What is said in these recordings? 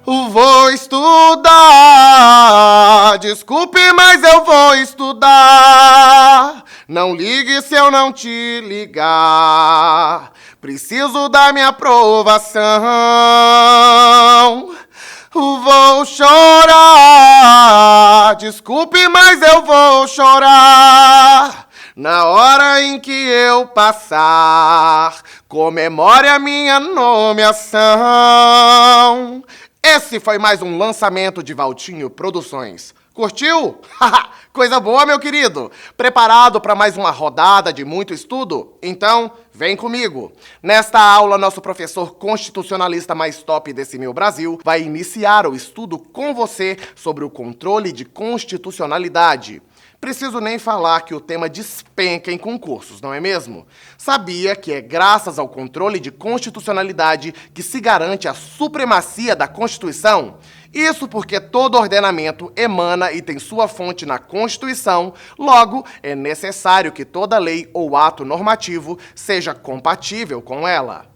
Vou estudar, desculpe, mas eu vou estudar. Não ligue se eu não te ligar. Preciso da minha aprovação. Vou chorar, desculpe, mas eu vou chorar. Na hora em que eu passar, comemore a minha nomeação. Esse foi mais um lançamento de Valtinho Produções. Curtiu? Coisa boa, meu querido! Preparado para mais uma rodada de muito estudo? Então, vem comigo! Nesta aula, nosso professor constitucionalista mais top desse meu Brasil vai iniciar o estudo com você sobre o controle de constitucionalidade. Preciso nem falar que o tema despenca em concursos, não é mesmo? Sabia que é graças ao controle de constitucionalidade que se garante a supremacia da Constituição? Isso porque todo ordenamento emana e tem sua fonte na Constituição, logo, é necessário que toda lei ou ato normativo seja compatível com ela.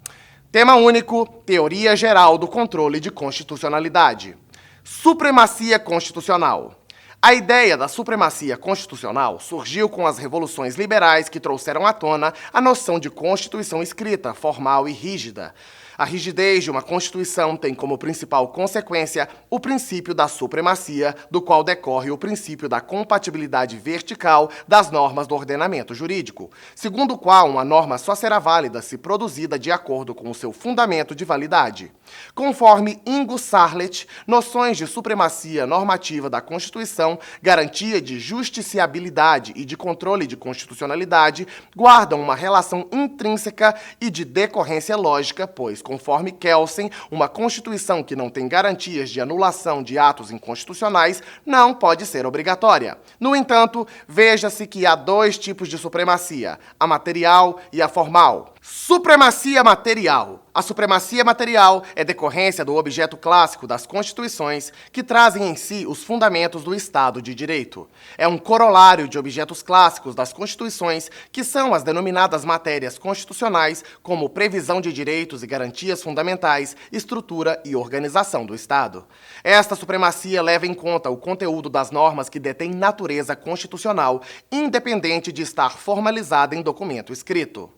Tema único: Teoria Geral do Controle de Constitucionalidade. Supremacia constitucional. A ideia da supremacia constitucional surgiu com as revoluções liberais que trouxeram à tona a noção de Constituição escrita, formal e rígida. A rigidez de uma Constituição tem como principal consequência o princípio da supremacia, do qual decorre o princípio da compatibilidade vertical das normas do ordenamento jurídico, segundo o qual uma norma só será válida se produzida de acordo com o seu fundamento de validade. Conforme Ingo Sarlet, noções de supremacia normativa da Constituição, garantia de justiciabilidade e de controle de constitucionalidade guardam uma relação intrínseca e de decorrência lógica, pois, conforme Kelsen, uma Constituição que não tem garantias de anulação de atos inconstitucionais não pode ser obrigatória. No entanto, veja-se que há dois tipos de supremacia, a material e a formal. Supremacia material. A supremacia material é decorrência do objeto clássico das Constituições que trazem em si os fundamentos do Estado de Direito. É um corolário de objetos clássicos das Constituições, que são as denominadas matérias constitucionais, como previsão de direitos e garantias fundamentais, estrutura e organização do Estado. Esta supremacia leva em conta o conteúdo das normas que detêm natureza constitucional, independente de estar formalizada em documento escrito.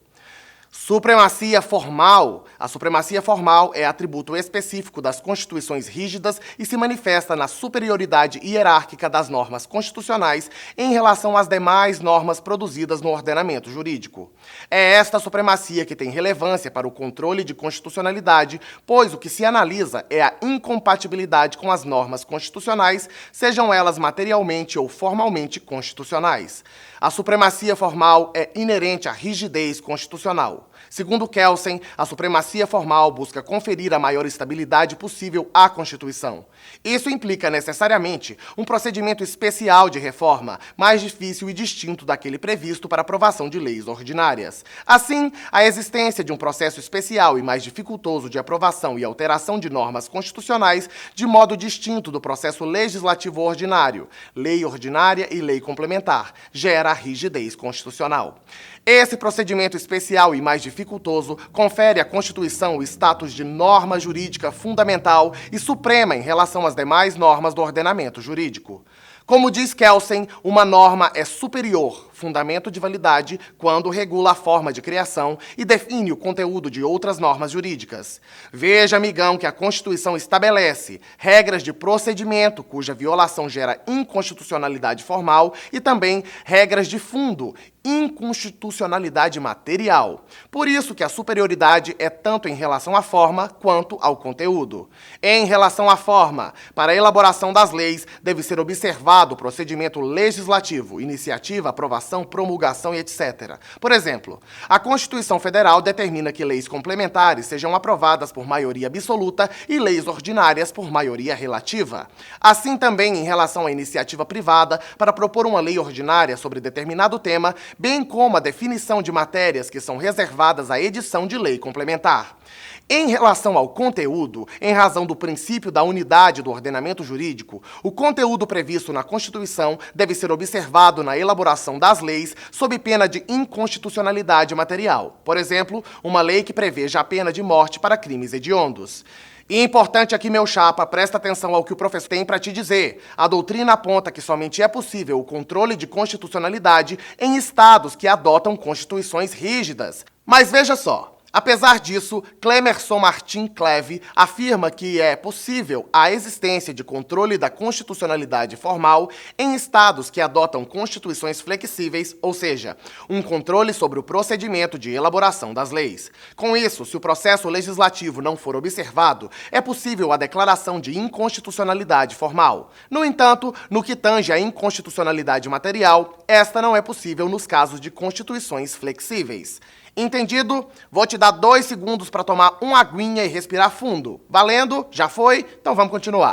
Supremacia formal. A supremacia formal é atributo específico das constituições rígidas e se manifesta na superioridade hierárquica das normas constitucionais em relação às demais normas produzidas no ordenamento jurídico. É esta supremacia que tem relevância para o controle de constitucionalidade, pois o que se analisa é a incompatibilidade com as normas constitucionais, sejam elas materialmente ou formalmente constitucionais. A supremacia formal é inerente à rigidez constitucional. Segundo Kelsen, a supremacia formal busca conferir a maior estabilidade possível à Constituição. Isso implica necessariamente um procedimento especial de reforma, mais difícil e distinto daquele previsto para aprovação de leis ordinárias. Assim, a existência de um processo especial e mais dificultoso de aprovação e alteração de normas constitucionais, de modo distinto do processo legislativo ordinário, lei ordinária e lei complementar, gera a rigidez constitucional. Esse procedimento especial e mais dificultoso confere à Constituição o status de norma jurídica fundamental e suprema em relação às demais normas do ordenamento jurídico. Como diz Kelsen, uma norma é superior, fundamento de validade, quando regula a forma de criação e define o conteúdo de outras normas jurídicas. Veja, amigão, que a Constituição estabelece regras de procedimento, cuja violação gera inconstitucionalidade formal, e também regras de fundo, inconstitucionalidade material. Por isso que a superioridade é tanto em relação à forma quanto ao conteúdo. Em relação à forma, para a elaboração das leis, deve ser observado o procedimento legislativo, iniciativa, aprovação, promulgação e etc. Por exemplo, a Constituição Federal determina que leis complementares sejam aprovadas por maioria absoluta e leis ordinárias por maioria relativa. Assim também em relação à iniciativa privada, para propor uma lei ordinária sobre determinado tema, bem como a definição de matérias que são reservadas à edição de lei complementar. Em relação ao conteúdo, em razão do princípio da unidade do ordenamento jurídico, o conteúdo previsto na Constituição deve ser observado na elaboração das leis sob pena de inconstitucionalidade material. Por exemplo, uma lei que preveja a pena de morte para crimes hediondos. E importante aqui, meu chapa, presta atenção ao que o professor tem para te dizer. A doutrina aponta que somente é possível o controle de constitucionalidade em estados que adotam constituições rígidas. Mas veja só. Apesar disso, Clemerson Martin Cleve afirma que é possível a existência de controle da constitucionalidade formal em estados que adotam constituições flexíveis, ou seja, um controle sobre o procedimento de elaboração das leis. Com isso, se o processo legislativo não for observado, é possível a declaração de inconstitucionalidade formal. No entanto, no que tange à inconstitucionalidade material, esta não é possível nos casos de constituições flexíveis. Entendido? Vou te dar 2 segundos para tomar uma aguinha e respirar fundo. Valendo? Já foi? Então vamos continuar.